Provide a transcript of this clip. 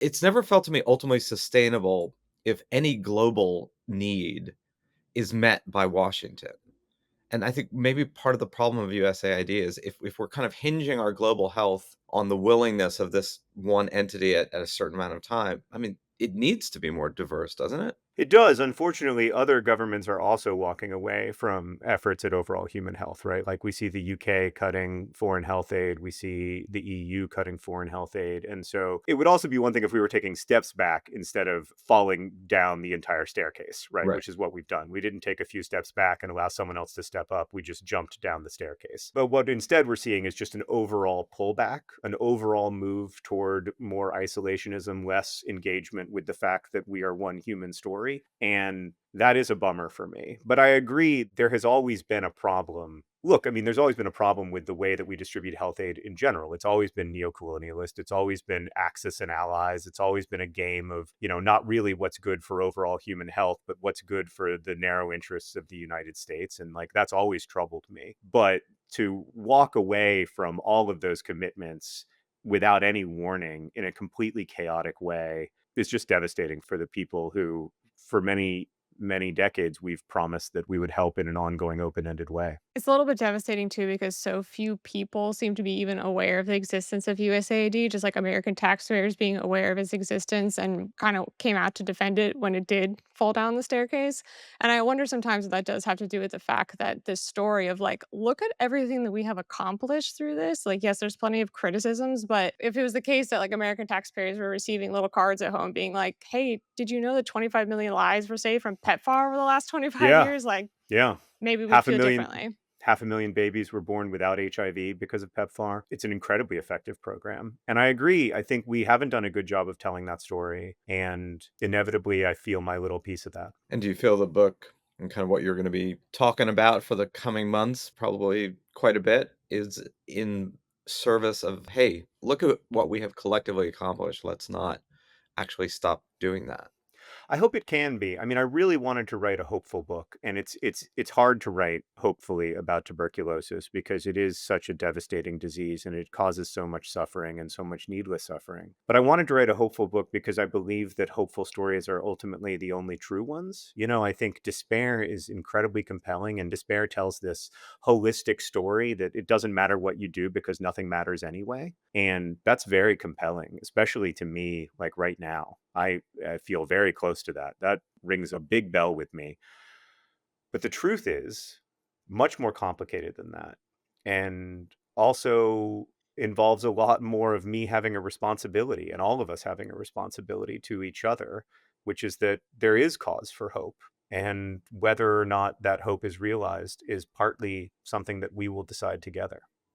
it's never felt to me ultimately sustainable if any global need is met by Washington. And I think maybe part of the problem of USAID is if we're kind of hinging our global health on the willingness of this one entity at a certain amount of time, I mean, it needs to be more diverse, doesn't it? It does. Unfortunately, other governments are also walking away from efforts at overall human health, right? Like we see the UK cutting foreign health aid, we see the EU cutting foreign health aid. And so it would also be one thing if we were taking steps back instead of falling down the entire staircase, right? Right. Which is what we've done. We didn't take a few steps back and allow someone else to step up. We just jumped down the staircase. But what instead we're seeing is just an overall pullback, an overall move toward more isolationism, less engagement with the fact that we are one human story. And that is a bummer for me. But I agree, there has always been a problem. Look, I mean, there's always been a problem with the way that we distribute health aid in general. It's always been neocolonialist. It's always been Axis and allies. It's always been a game of, not really what's good for overall human health, but what's good for the narrow interests of the United States. And like, that's always troubled me. But to walk away from all of those commitments without any warning in a completely chaotic way is just devastating for the people who, for many, many decades, we've promised that we would help in an ongoing, open ended way. It's a little bit devastating too because so few people seem to be even aware of the existence of USAID, just like American taxpayers being aware of its existence and kind of came out to defend it when it did fall down the staircase. And I wonder sometimes if that does have to do with the fact that this story of like, look at everything that we have accomplished through this. Like, yes, there's plenty of criticisms, but if it was the case that like American taxpayers were receiving little cards at home being like, hey, did you know that 25 million lives were saved from PEPFAR over the last 25 Yeah. years? Like, Yeah. maybe we'd Half a feel million differently. half a million babies were born without HIV because of PEPFAR. It's an incredibly effective program. And I agree. I think we haven't done a good job of telling that story. And inevitably, I feel my little piece of that. And do you feel the book and kind of what you're going to be talking about for the coming months, probably quite a bit, is in service of, hey, look at what we have collectively accomplished. Let's not actually stop doing that. I hope it can be. I mean, I really wanted to write a hopeful book, and it's hard to write hopefully about tuberculosis because it is such a devastating disease and it causes so much suffering and so much needless suffering. But I wanted to write a hopeful book because I believe that hopeful stories are ultimately the only true ones. I think despair is incredibly compelling, and despair tells this holistic story that it doesn't matter what you do because nothing matters anyway. And that's very compelling, especially to me, like right now. I feel very close to that. That rings a big bell with me. But the truth is much more complicated than that. And also involves a lot more of me having a responsibility and all of us having a responsibility to each other, which is that there is cause for hope. And whether or not that hope is realized is partly something that we will decide together.